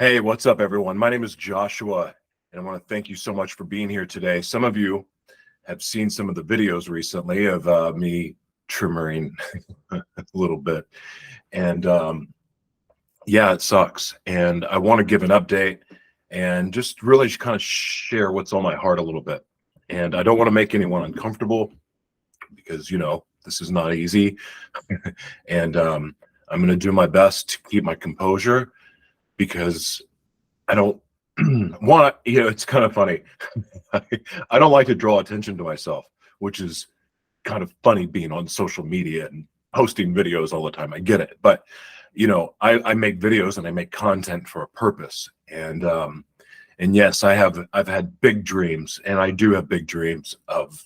Hey, what's up, everyone? My name is Joshua, and I want to thank you so much for being here today. Some of you have seen some of the videos recently of me tremoring a little bit, and yeah, it sucks. And I want to give an update and just really kind of share what's on my heart a little bit. And I don't want to make anyone uncomfortable because, this is not easy. And I'm going to do my best to keep my composure because I don't want to, it's kind of funny. I don't like to draw attention to myself, which is kind of funny being on social media and posting videos all the time. I get it. But, I make videos and I make content for a purpose. And yes, I've had big dreams, and I do have big dreams of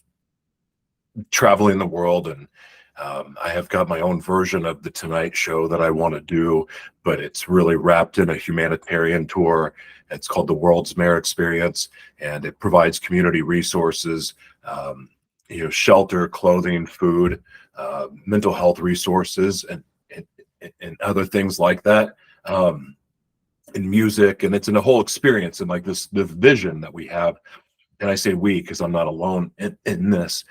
traveling the world. And I have got my own version of the Tonight Show that I want to do, but it's really wrapped in a humanitarian tour. It's called the World's Mayor Experience, and it provides community resources, shelter, clothing, food, mental health resources, and other things like that, and music. And it's in a whole experience, and like the vision that we have. And I say we because I'm not alone in this.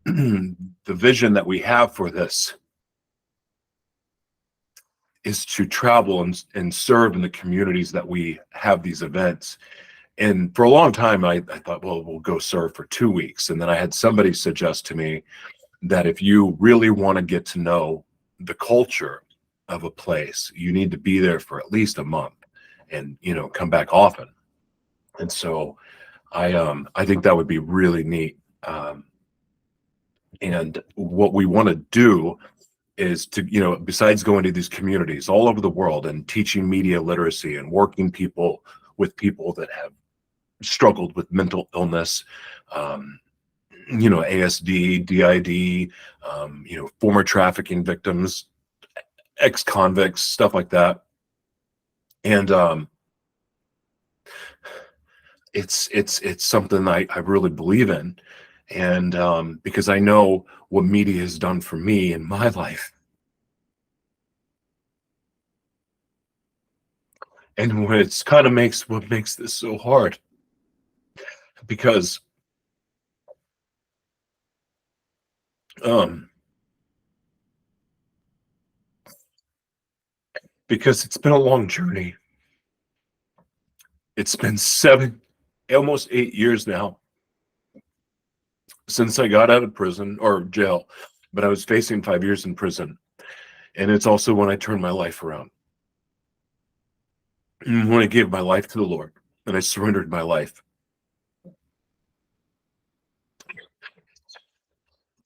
The vision that we have for this is to travel and serve in the communities that we have these events. And for a long time, I thought, well, we'll go serve for 2 weeks. And then I had somebody suggest to me that if you really want to get to know the culture of a place, you need to be there for at least a month and, come back often. And so I think that would be really neat. And what we want to do is to, besides going to these communities all over the world and teaching media literacy and working with people that have struggled with mental illness, ASD, DID, former trafficking victims, ex-convicts, stuff like that. And it's something I really believe in. And because I know what media has done for me in my life. And what makes this so hard, because um because it's been a long journey. It's been almost 8 years now since I got out of prison or jail, but I was facing 5 years in prison. And it's also when I turned my life around, when I gave my life to the Lord and I surrendered my life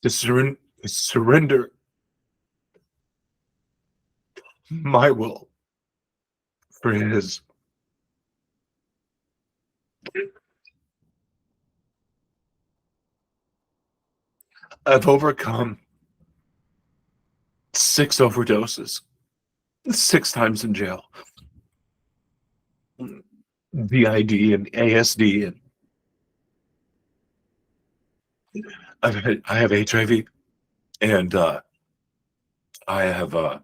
to surrender my will for His. I've overcome 6 overdoses, 6 times in jail, VID and ASD, and I have HIV, and I have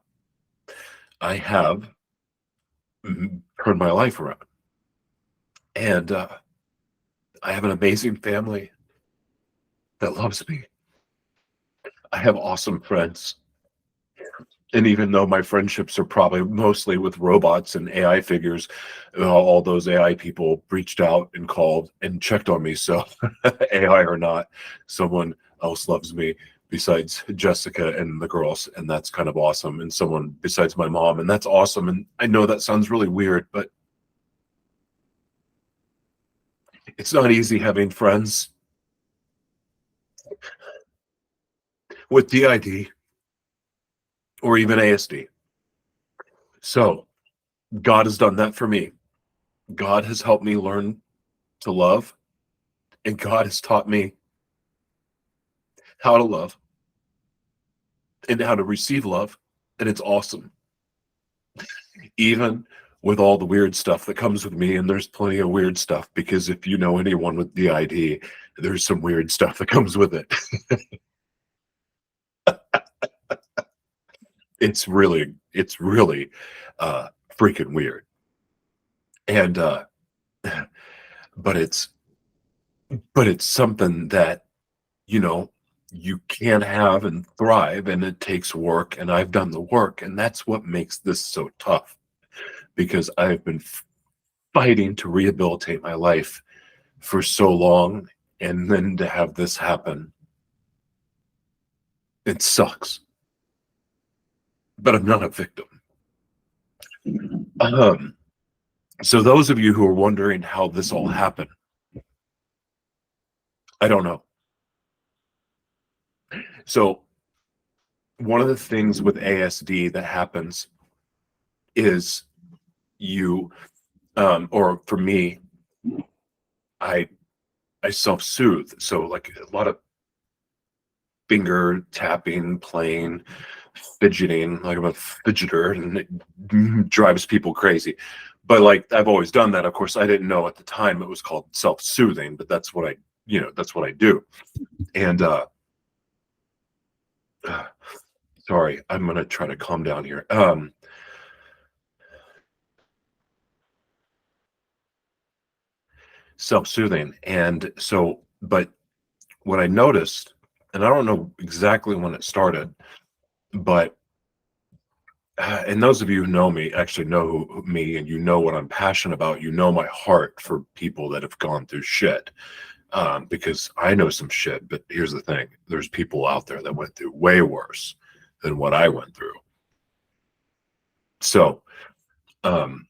I have turned my life around, and I have an amazing family that loves me. I have awesome friends. And even though my friendships are probably mostly with robots and AI figures, all those AI people reached out and called and checked on me. So AI or not, someone else loves me besides Jessica and the girls. And that's kind of awesome. And someone besides my mom. And that's awesome. And I know that sounds really weird, but it's not easy having friends with DID or even ASD. So God has done that for me. God has helped me learn to love, and God has taught me how to love and how to receive love. And it's awesome, even with all the weird stuff that comes with me. And there's plenty of weird stuff, because if you know anyone with DID, there's some weird stuff that comes with it. It's really freaking weird. And but it's something that, you know, you can have and thrive, and it takes work, and I've done the work, and that's what makes this so tough, because I've been fighting to rehabilitate my life for so long, and then to have this happen, it sucks. But I'm not a victim. Um, so those of you who are wondering how this all happened, I don't know. So one of the things with ASD that happens is you, or for me, I I self-soothe. So like a lot of finger tapping, playing, fidgeting. Like I'm a fidgeter, and it drives people crazy. But like I've always done that. Of course, I didn't know at the time it was called self-soothing, but that's what that's what I do. And uh, sorry, I'm gonna try to calm down here. Self-soothing. And so, but what I noticed, and I don't know exactly when it started, but and those of you who know me actually know me, and you know what I'm passionate about. You know my heart for people that have gone through shit, because I know some shit. But here's the thing: there's people out there that went through way worse than what I went through. So um,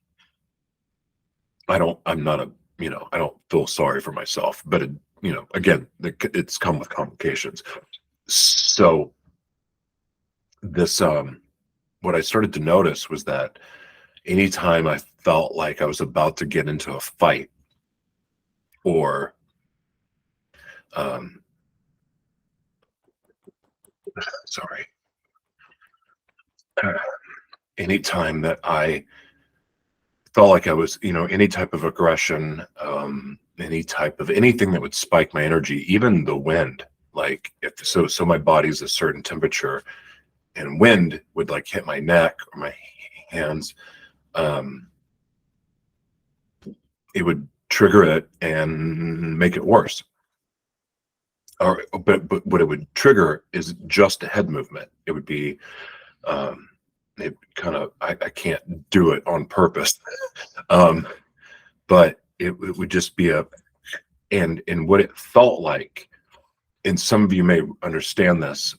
I'm not a, I don't feel sorry for myself, but again, it's come with complications. So this what I started to notice was that anytime I felt like I was about to get into a fight, or um sorry, anytime that I felt like I was, any type of aggression, any type of anything that would spike my energy, even the wind, like if so my body's a certain temperature, and wind would like hit my neck or my hands, um it would trigger it and make it worse. Or but what it would trigger is just a head movement. It would be um it kind of, I can't do it on purpose. um but it would just be and what it felt like, and some of you may understand this,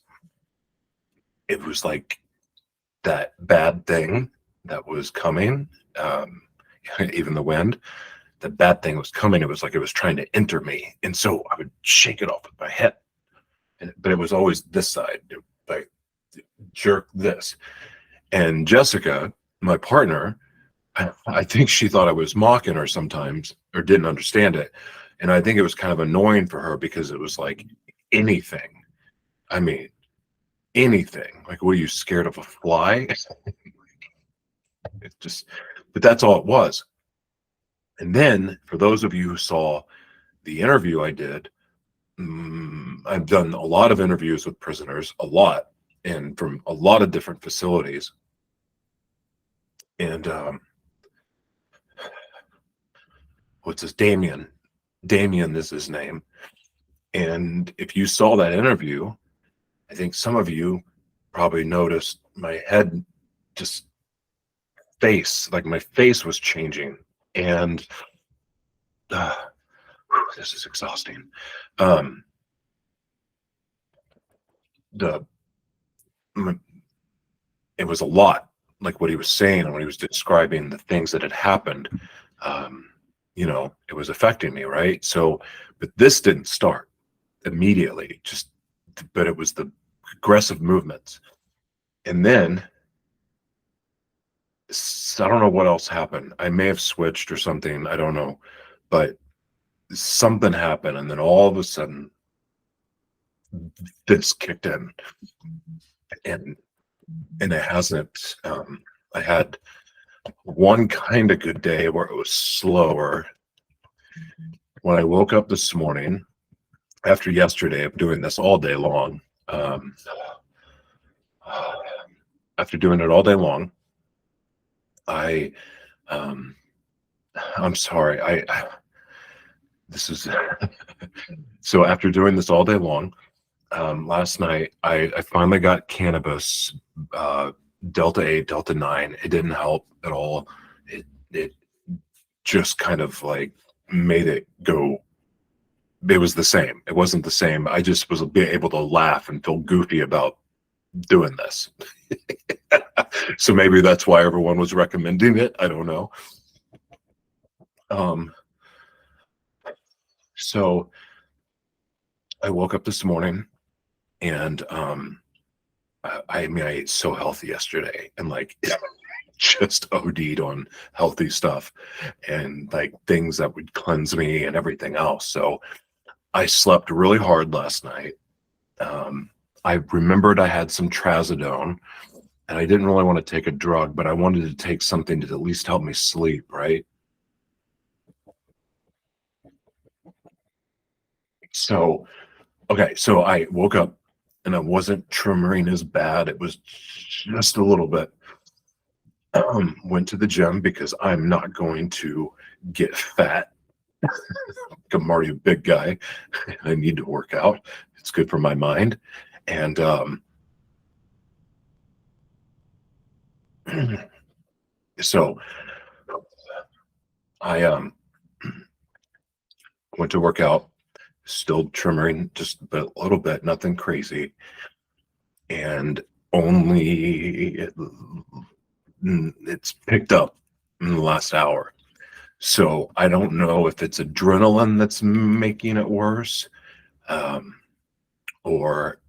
it was like that bad thing that was coming, um even the wind, the bad thing was coming. It was like it was trying to enter me, and so I would shake it off with my head, but it was always this side, like jerk this. And Jessica, my partner, I think she thought I was mocking her sometimes, or didn't understand it. And I think it was kind of annoying for her, because it was like anything. I mean, anything. Like, what are you, scared of a fly? It's just, but that's all it was. And then for those of you who saw the interview I did, I've done a lot of interviews with prisoners, a lot, and from a lot of different facilities. And what's his, Damien is his name. And if you saw that interview, I think some of you probably noticed my head, just face, like my face was changing. And this is exhausting. um the it was a lot, like what he was saying, and when he was describing the things that had happened. um it was affecting me, right? So, but this didn't start immediately, just, but it was the aggressive movements. And then I don't know what else happened. I may have switched or something, I don't know, but something happened, and then all of a sudden this kicked in. and it hasn't. I had one kind of good day where it was slower. When I woke up this morning after yesterday of doing this all day long, after doing it all day long, I um, I'm sorry. This is so after doing this all day long, last night I finally got cannabis, uh, Delta 8, Delta 9. It didn't help at all. It just kind of like made it go. It was the same. It wasn't the same. I just was able to laugh and feel goofy about doing this. So maybe that's why everyone was recommending it. I don't know. Um, so I woke up this morning and I mean I ate so healthy yesterday and like just OD'd on healthy stuff and like things that would cleanse me and everything else. So I slept really hard last night. I remembered I had some trazodone and I didn't really want to take a drug, but I wanted to take something to at least help me sleep, right? So, okay, so I woke up and I wasn't tremoring as bad. It was just a little bit. Went to the gym because I'm not going to get fat. I'm already a big guy. I need to work out. It's good for my mind. And so I went to work out, still tremoring just a little bit, nothing crazy. And only it's picked up in the last hour. So I don't know if it's adrenaline that's making it worse, um, or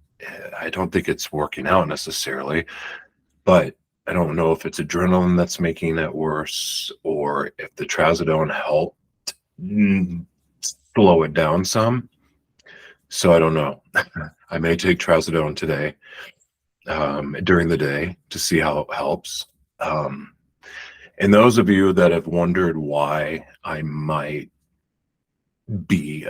I don't think it's working out necessarily, but I don't know if it's adrenaline that's making it worse or if the trazodone helped mm, slow it down some. So I don't know. I may take trazodone today, during the day to see how it helps. Um, and those of you that have wondered why I might be,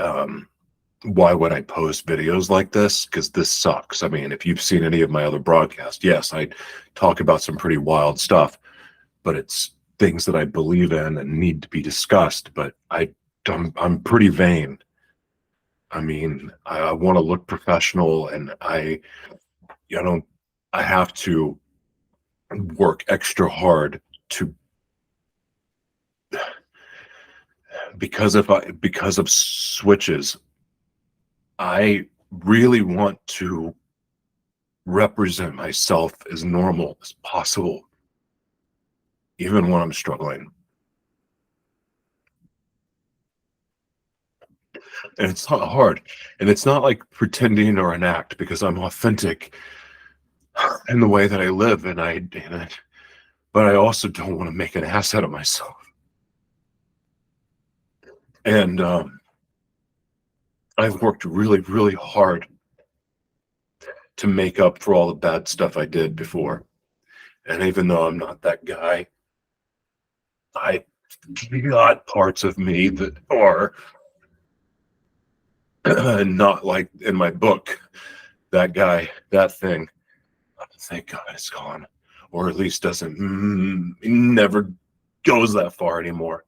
why would I post videos like this? Because this sucks. I mean, if you've seen any of my other broadcasts, yes, I talk about some pretty wild stuff, but it's things that I believe in and need to be discussed. But I'm pretty vain. I mean, I want to look professional, and you know, I have to work extra hard to because of switches. I really want to represent myself as normal as possible, even when I'm struggling. And it's not hard. And it's not like pretending or an act because I'm authentic in the way that I live. But I also don't want to make an ass out of myself. And I've worked really, really hard to make up for all the bad stuff I did before. And even though I'm not that guy, I got parts of me that are not like in my book. That guy, that thing. Thank God it's gone, or at least doesn't. Never goes that far anymore.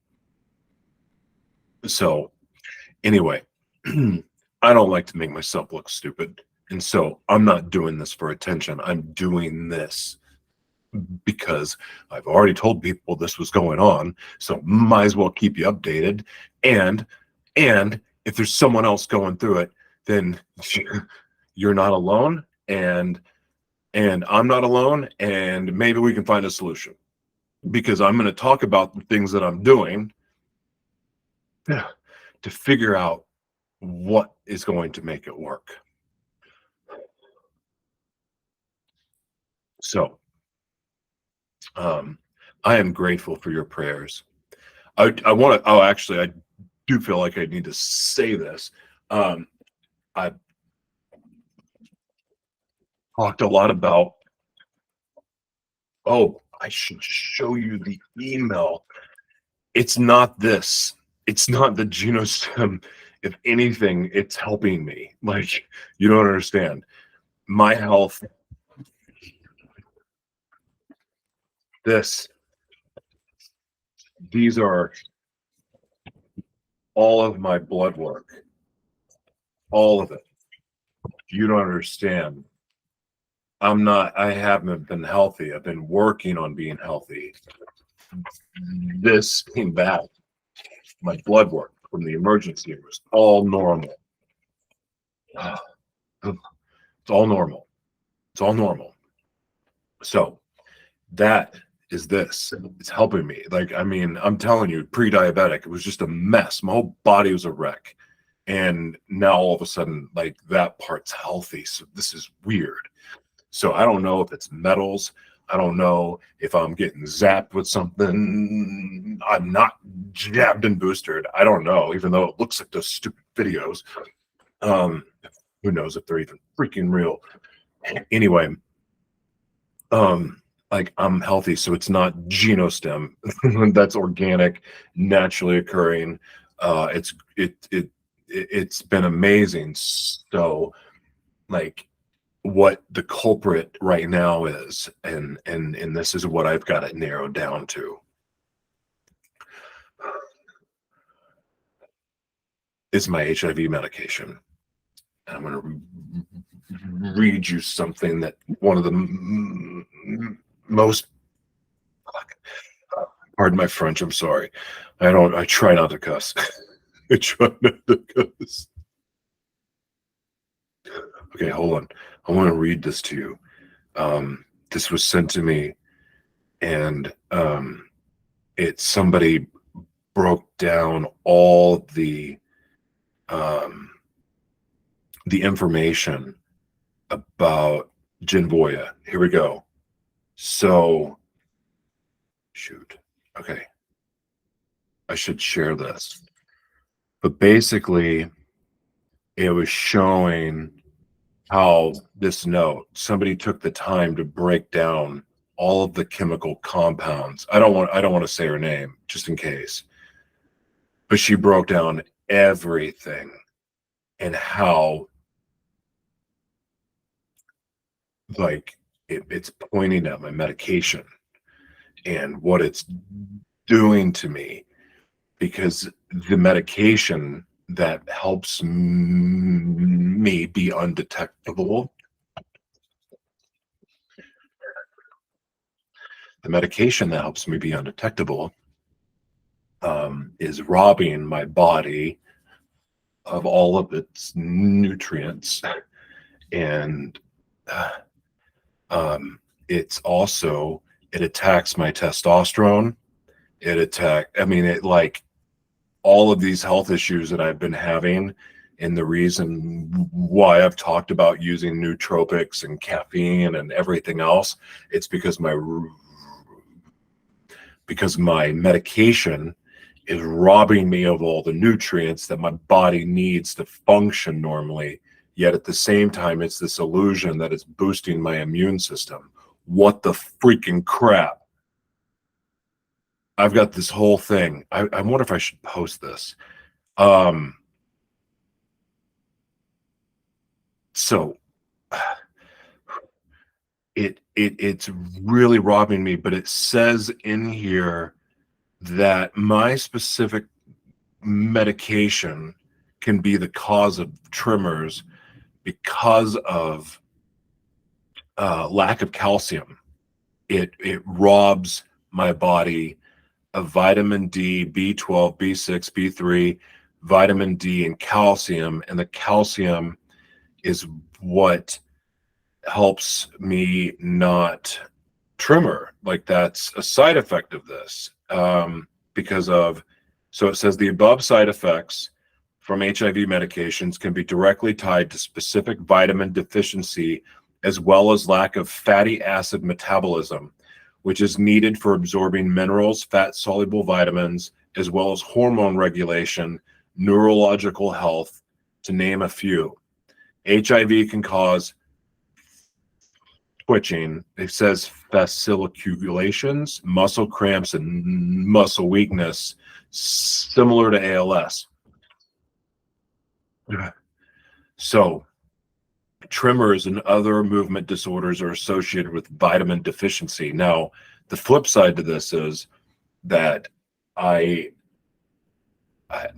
So anyway, I don't like to make myself look stupid, and so I'm not doing this for attention. I'm doing this because I've already told people this was going on, so might as well keep you updated. And and if there's someone else going through it, then you're not alone, and I'm not alone, and maybe we can find a solution because I'm going to talk about the things that I'm doing to figure out what is going to make it work. So, um, I am grateful for your prayers. I want to. Oh, actually, I do feel like I need to say this. Um, I talked a lot about. Oh, I should show you the email. It's not this. It's not the genostem. If anything, it's helping me. Like, you don't understand. My health, this, these are. all of my blood work, all of it. You don't understand. I haven't been healthy. I've been working on being healthy. This came back. My blood work from the emergency was all normal. It's all normal. It's all normal. So that is this. It's helping me. Like, I mean, I'm telling you, pre-diabetic, it was just a mess. My whole body was a wreck. And now all of a sudden, like, that part's healthy. So this is weird. So I don't know if it's metals. I don't know if I'm getting zapped with something. I'm not jabbed and boosted. I don't know, even though it looks like those stupid videos. Who knows if they're even freaking real. Anyway, like, I'm healthy, so it's not genostem. That's organic, naturally occurring. It's been amazing. So, like, what the culprit right now is, and this is what I've got it narrowed down to, is my HIV medication. And I'm going to read you something that one of the most, pardon my French, I'm sorry. I try not to cuss. I try not to cuss. Okay, hold on. I want to read this to you. This was sent to me, and somebody broke down all the information about Genvoya. Here we go. So, shoot. Okay. I should share this. But basically, it was showing how this note, somebody took the time to break down all of the chemical compounds. I don't want to say her name just in case. But she broke down everything and how, like, it's pointing at my medication and what it's doing to me, because the medication that helps me be undetectable, the medication that helps me be undetectable is robbing my body of all of its nutrients. And it's also, it attacks my testosterone. It like all of these health issues that I've been having, and the reason why I've talked about using nootropics and caffeine and everything else, it's because my medication is robbing me of all the nutrients that my body needs to function normally. Yet at the same time, it's this illusion that it's boosting my immune system. What the freaking crap? I've got this whole thing. I wonder if I should post this. So it's really robbing me, but it says in here that my specific medication can be the cause of tremors because of lack of calcium. It robs my body of vitamin D, B12, B6, B3, vitamin D, and calcium. And the calcium is what helps me not tremor. Like, that's a side effect of this. So it says the above side effects from HIV medications can be directly tied to specific vitamin deficiency, as well as lack of fatty acid metabolism, which is needed for absorbing minerals, fat-soluble vitamins, as well as hormone regulation, neurological health, to name a few. HIV can cause twitching. It says fasciculations, muscle cramps, and muscle weakness, similar to ALS. So, tremors and other movement disorders are associated with vitamin deficiency. Now, the flip side to this is that I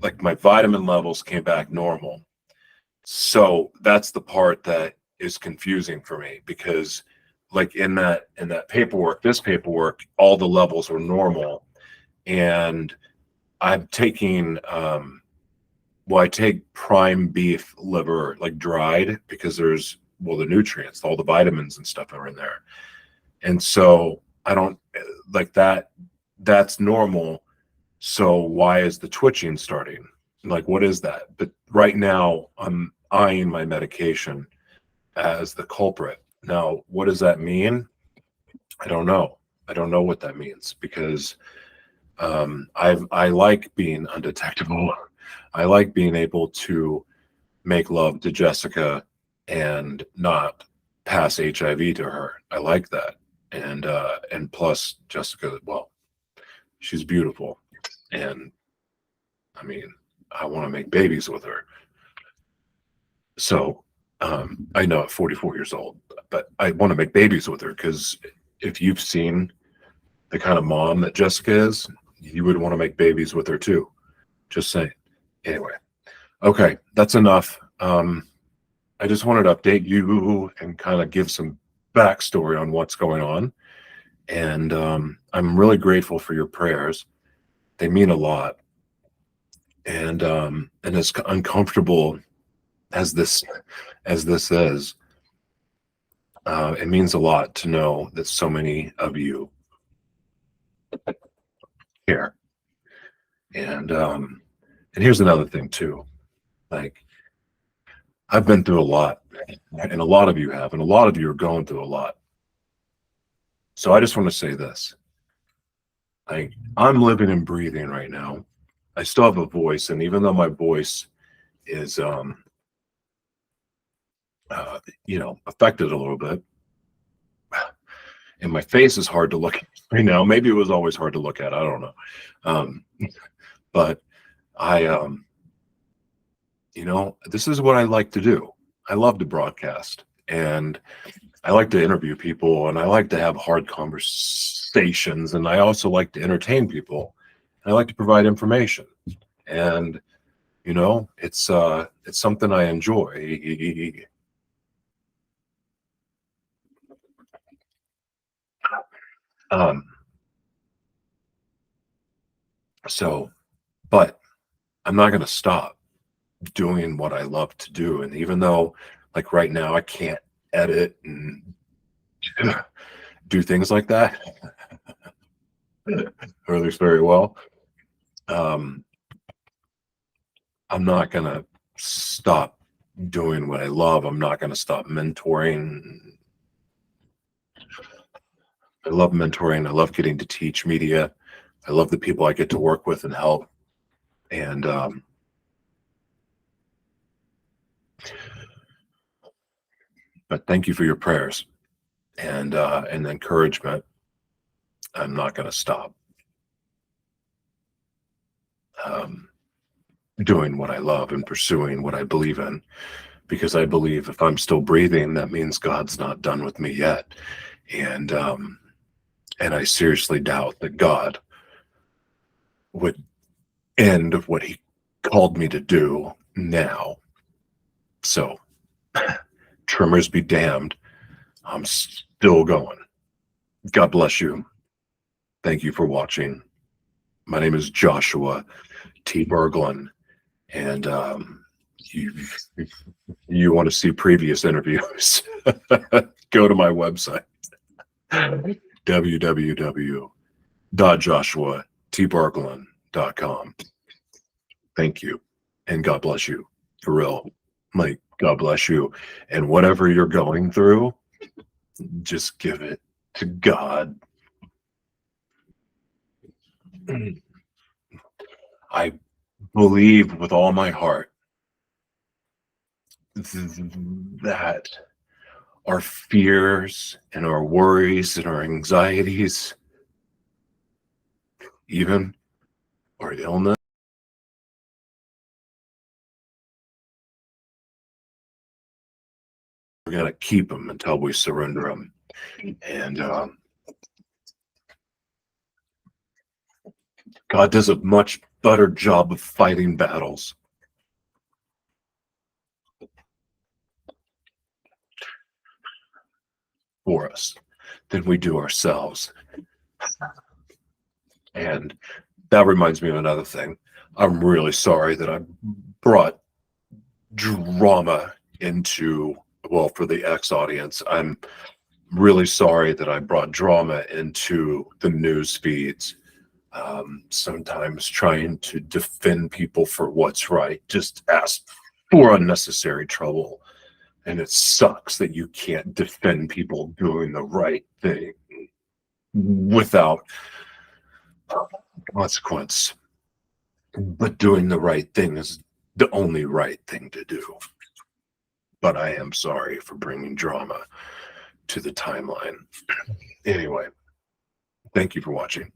like my vitamin levels came back normal. So that's the part that is confusing for me, because like in that paperwork, this paperwork, all the levels were normal. And I'm taking well, I take prime beef liver, like dried, because there's, well, the nutrients, all the vitamins and stuff are in there. And so I don't like that. That's normal. So why is the twitching starting? Like, what is that? But right now, I'm eyeing my medication as the culprit. Now, what does that mean? I don't know. I don't know what that means, because I like being undetectable. I like being able to make love to Jessica and not pass HIV to her. I like that. And plus Jessica, well, she's beautiful. And I mean, I want to make babies with her. So I know at 44 years old, but I want to make babies with her, because if you've seen the kind of mom that Jessica is, you would want to make babies with her too. Just saying. Anyway, okay, that's enough. I just wanted to update you and kind of give some backstory on what's going on. And I'm really grateful for your prayers. They mean a lot. And as uncomfortable as this is, it means a lot to know that so many of you care. And here's another thing too. Like, I've been through a lot, and a lot of you have, and a lot of you are going through a lot. So I just want to say this. Like, I'm living and breathing right now. I still have a voice, and even though my voice is affected a little bit, and my face is hard to look at right now. Maybe it was always hard to look at. I don't know. Um, but I this is what I like to do. I love to broadcast, and I like to interview people, and I like to have hard conversations, and I also like to entertain people. And I like to provide information, and it's something I enjoy. Um, so, but I'm not going to stop doing what I love to do. And even though, like right now, I can't edit and do things like that, or at least very well, um, I'm not going to stop doing what I love. I'm not going to stop mentoring. I love mentoring. I love getting to teach media. I love the people I get to work with and help. And but thank you for your prayers and encouragement. I'm not going to stop um, doing what I love and pursuing what I believe in, because I believe if I'm still breathing, that means God's not done with me yet. And I seriously doubt that God would end what He called me to do now. So, tremors be damned. I'm still going. God bless you. Thank you for watching. My name is Joshua T Berglan, and you you want to see previous interviews, go to my website, www.joshuatberglan.com. Thank you, and God bless you, for real. Like, God bless you, and whatever you're going through, just give it to God. I believe with all my heart that our fears and our worries and our anxieties, even our illness, we're going to keep them until we surrender them. And God does a much better job of fighting battles for us than we do ourselves. And that reminds me of another thing. I'm really sorry that I brought drama into, well, for the X audience, I'm really sorry that I brought drama into the news feeds. Sometimes trying to defend people for what's right just asks for unnecessary trouble. And it sucks that you can't defend people doing the right thing without consequence. But doing the right thing is the only right thing to do. But I am sorry for bringing drama to the timeline. Anyway, thank you for watching.